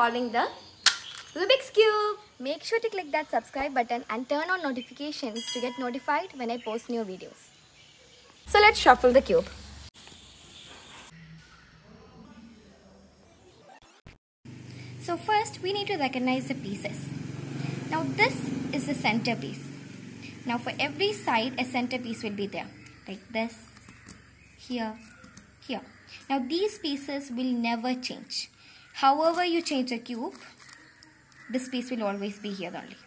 solving the Rubik's Cube. Make sure to click that subscribe button and turn on notifications to get notified when I post new videos. So let's shuffle the cube. So first we need to recognize the pieces. Now this is the centerpiece. Now for every side a centerpiece will be there. Like this, here, here. Now these pieces will never change. However you change the cube, this piece will always be here only.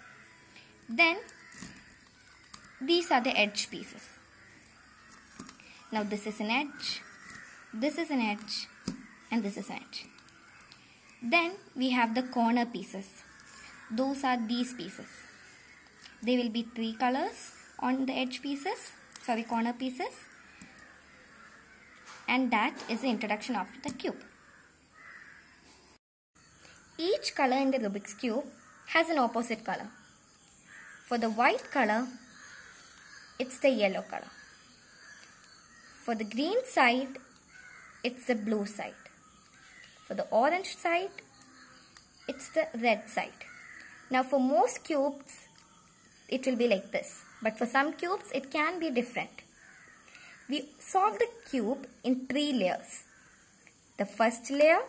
Then these are the edge pieces. Now this is an edge, this is an edge, and this is an edge. Then we have the corner pieces. Those are these pieces. There will be 3 colors on the edge pieces, corner pieces. And that is the introduction of the cube. Each color in the Rubik's Cube has an opposite color. For the white color, it's the yellow color. For the green side, it's the blue side. For the orange side, it's the red side. Now for most cubes, it will be like this. But for some cubes, it can be different. We solve the cube in 3 layers. The first layer,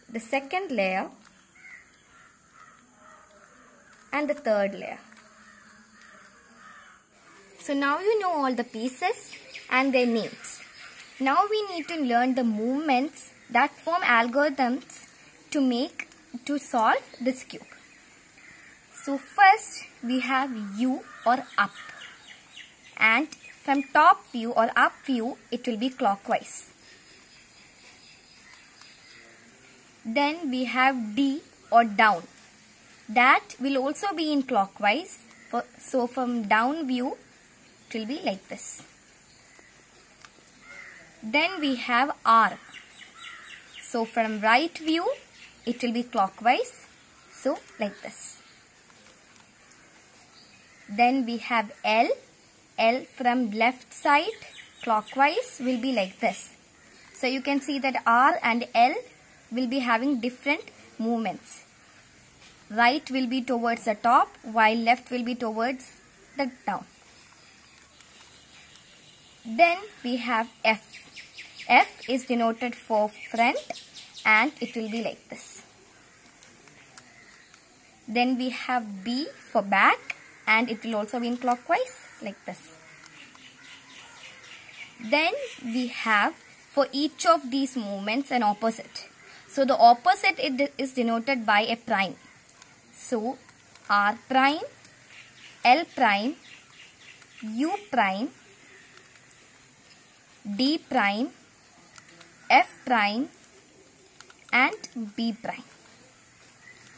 the second layer, and the third layer. So now you know all the pieces and their names. Now we need to learn the movements that form algorithms to solve this cube. So first we have U or up, and from top view or up view it will be clockwise. Then we have D or down, that will also be in clockwise. So from down view it will be like this. Then we have R. So from right view, it will be clockwise. So like this. Then we have L. L from left side, clockwise, will be like this. So you can see that R and L will be having different movements. Right will be towards the top, while left will be towards the down. Then we have F. F is denoted for front and it will be like this. Then we have B for back and it will also be in clockwise like this. Then we have for each of these movements an opposite. So the opposite is denoted by a prime. So R prime, L prime, U prime, D prime, F prime and B prime.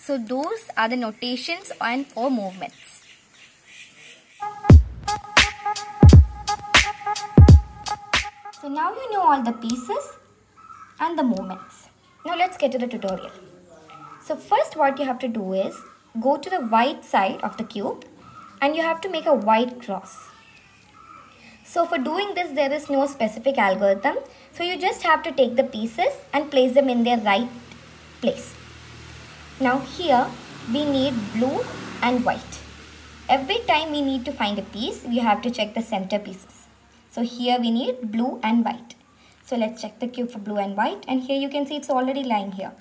So those are the notations and or movements. So now you know all the pieces and the movements. Now let's get to the tutorial. So first what you have to do is go to the white side of the cube and you have to make a white cross. So for doing this, there is no specific algorithm. So you just have to take the pieces and place them in their right place. Now here we need blue and white. Every time we need to find a piece, we have to check the center pieces. So here we need blue and white. So let's check the cube for blue and white. And here you can see it's already lying here.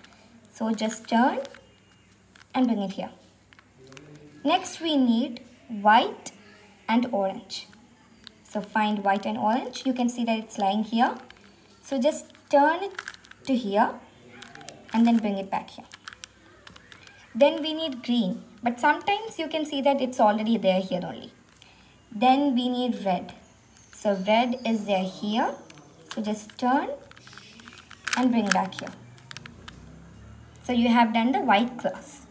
So just turn and bring it here. Next we need white and orange. So find white and orange. You can see that it's lying here. So just turn it to here and then bring it back here. Then we need green. But sometimes you can see that it's already there here only. Then we need red. So red is there here. So just turn and bring back here. So you have done the white cross.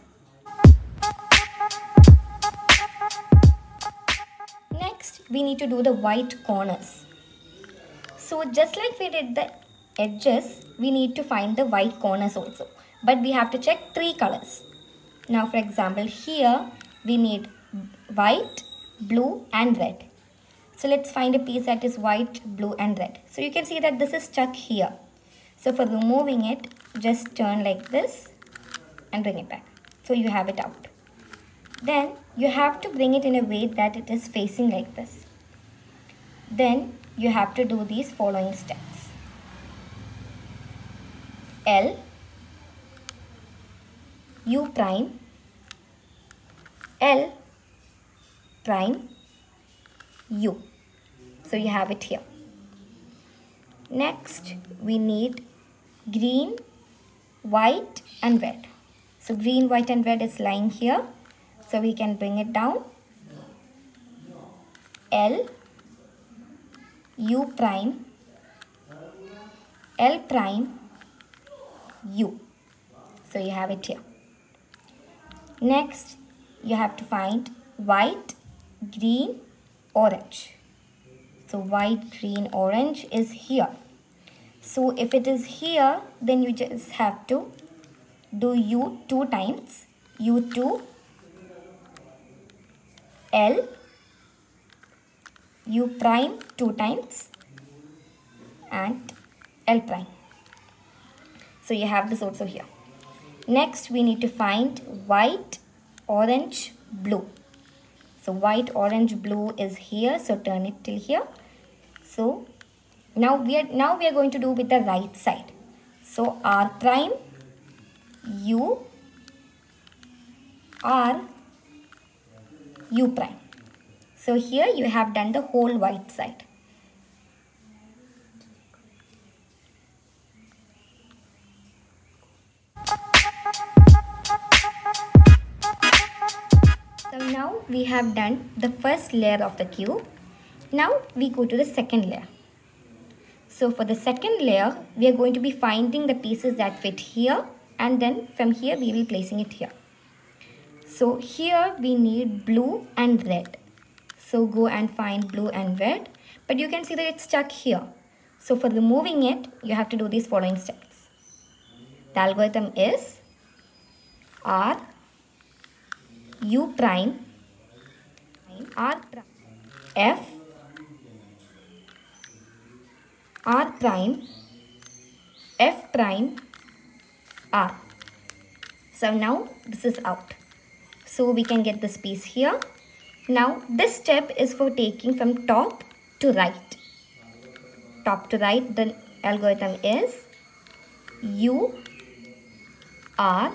Next, we need to do the white corners. So just like we did the edges, we need to find the white corners also. But we have to check 3 colors. Now for example, here we need white, blue and red. So let's find a piece that is white, blue and red. So you can see that this is stuck here. So for removing it, just turn like this and bring it back. So you have it out. Then you have to bring it in a way that it is facing like this. Then you have to do these following steps. L, U prime, L prime, U. So you have it here. Next we need green, white and red. So green, white and red is lying here. So we can bring it down. L, U prime, L prime, U. So you have it here. Next you have to find white, green, orange. So white, green, orange is here. So if it is here, then you just have to do U 2 times. U2, L, U prime 2 times and L prime. So you have this also here. Next we need to find white, orange, blue. So white, orange, blue is here. So turn it till here. So now we are going to do with the right side. So R prime, U, R, U prime. So here you have done the whole white side. So now we have done the first layer of the cube. Now we go to the second layer. So for the second layer, we are going to be finding the pieces that fit here, and then from here we will be placing it here. So here we need blue and red. So go and find blue and red, but you can see that it's stuck here. So for removing it, you have to do these following steps. The algorithm is R, U prime, R prime, F, R prime, F prime, R. So now this is out. So we can get this piece here. Now this step is for taking from top to right. Top to right, the algorithm is U, R,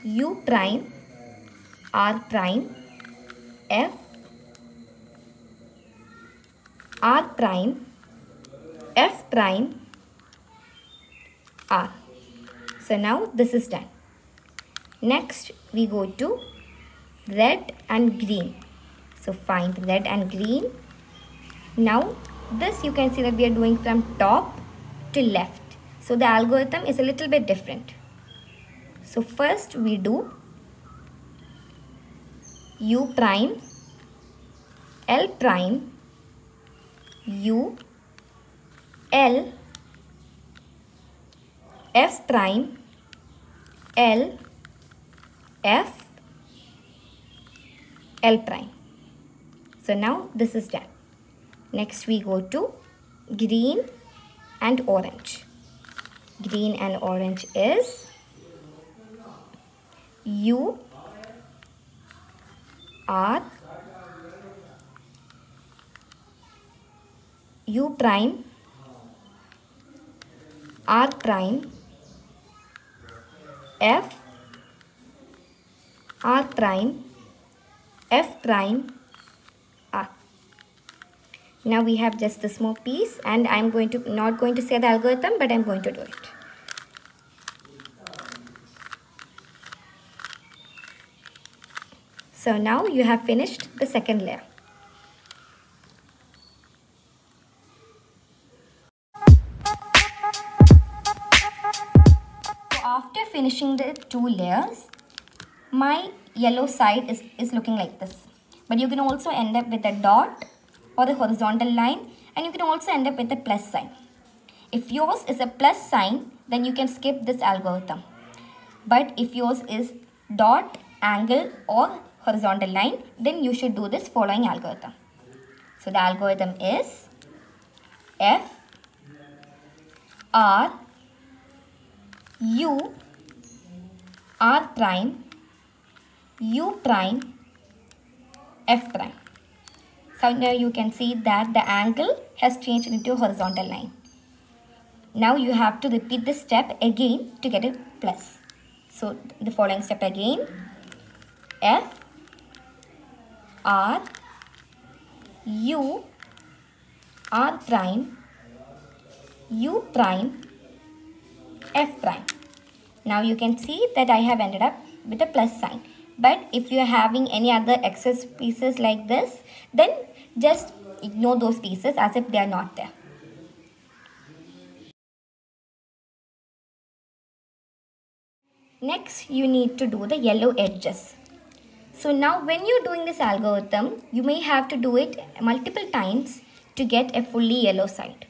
U prime, R prime, F, R prime, F prime, R. So now this is done. Next we go to red and green. So find red and green. Now this you can see that we are doing from top to left. So the algorithm is a little bit different. So first we do U prime, L prime, U, L, F prime, L, F, L prime. So now this is done. Next we go to green and orange. Green and orange is U, R, U prime, R prime, F, R prime, F prime, R. Now we have just this small piece, and I'm not going to say the algorithm, but I'm going to do it. So now you have finished the second layer. So after finishing the 2 layers, my yellow side is looking like this. But you can also end up with a dot or the horizontal line, and you can also end up with a plus sign. If yours is a plus sign, then you can skip this algorithm. But if yours is dot, angle or horizontal line, then you should do this following algorithm. So the algorithm is F, R, U, R prime, U prime, F prime. So now you can see that the angle has changed into a horizontal line. Now you have to repeat this step again to get a plus. So the following step again, F, R, U, R prime, U prime, F prime. Now you can see that I have ended up with a plus sign. But if you are having any other excess pieces like this, then just ignore those pieces as if they are not there. Next, you need to do the yellow edges. So now when you're doing this algorithm, you may have to do it multiple times to get a fully yellow side.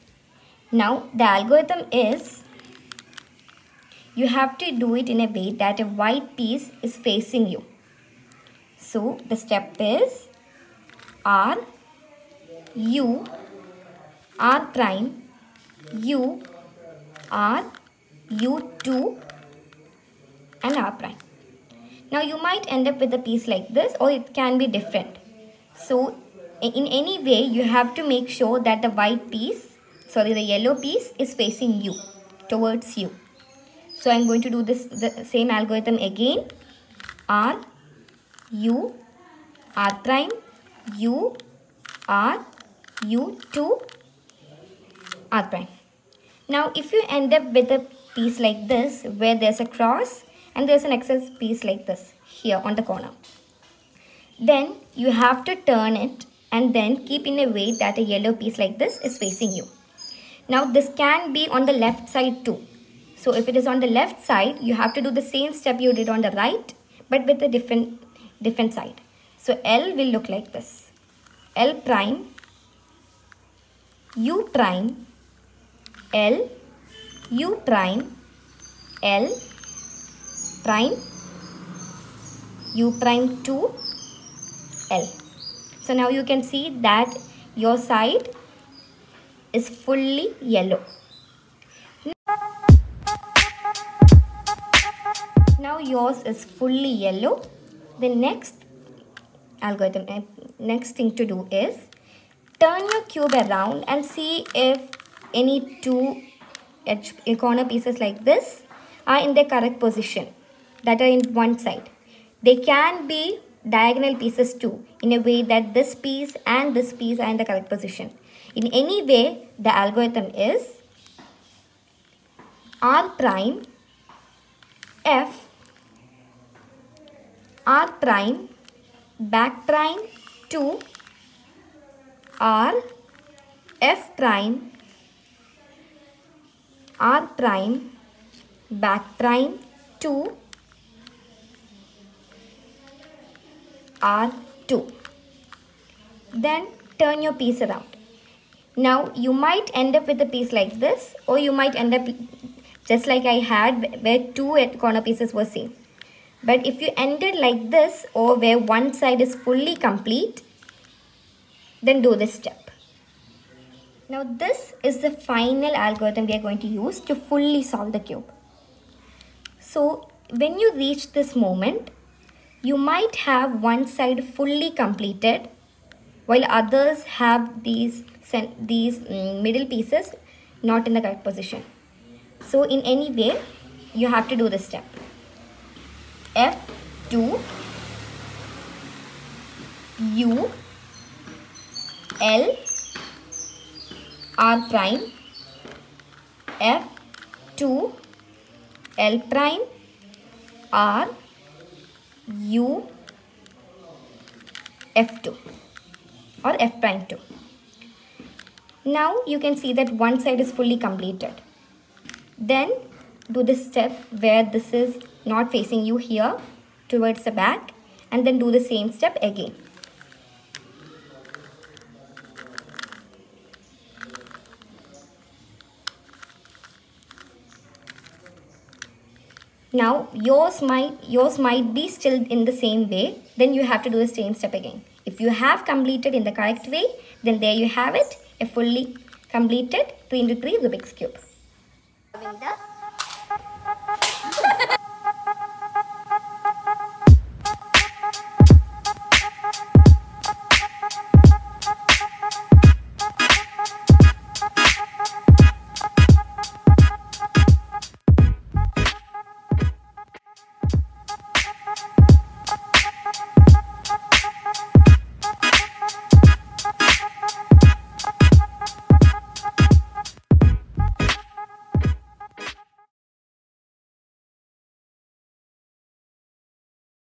Now the algorithm is, you have to do it in a way that a white piece is facing you. So the step is R, U, R prime, U, R, U2 and R prime. Now you might end up with a piece like this, or it can be different. So in any way you have to make sure that the the yellow piece is facing you, towards you. So I'm going to do the same algorithm again. R, U, R prime, U, R, U2, R prime. Now if you end up with a piece like this where there's a cross and there's an excess piece like this here on the corner, then you have to turn it and then keep in a way that a yellow piece like this is facing you. Now this can be on the left side too. So if it is on the left side, you have to do the same step you did on the right, but with a different side. So L will look like this. L prime, U prime, L, U prime, L prime, U prime 2, L. So now you can see that your side is fully yellow. Now yours is fully yellow. The next thing to do is turn your cube around and see if any two corner pieces like this are in their correct position, that are in one side. They can be diagonal pieces too, in a way that this piece and this piece are in the correct position. In any way, the algorithm is R prime, F, R prime, back prime 2, R, F prime, R prime, back prime 2, R2. Then turn your piece around. Now you might end up with a piece like this, or you might end up just like I had where two corner pieces were same. But if you ended like this, or where one side is fully complete, then do this step. Now this is the final algorithm we are going to use to fully solve the cube. So when you reach this moment, you might have one side fully completed, while others have these middle pieces not in the correct position. So in any way, you have to do this step. F2, U, L, R prime, F2, L prime, R, U, F2 or F prime 2. Now you can see that one side is fully completed. Then do this step where this is not facing you here towards the back, and then do the same step again. Now yours might be still in the same way, then you have to do the same step again. If you have completed in the correct way, then there you have it, a fully completed 3x3 Rubik's Cube. The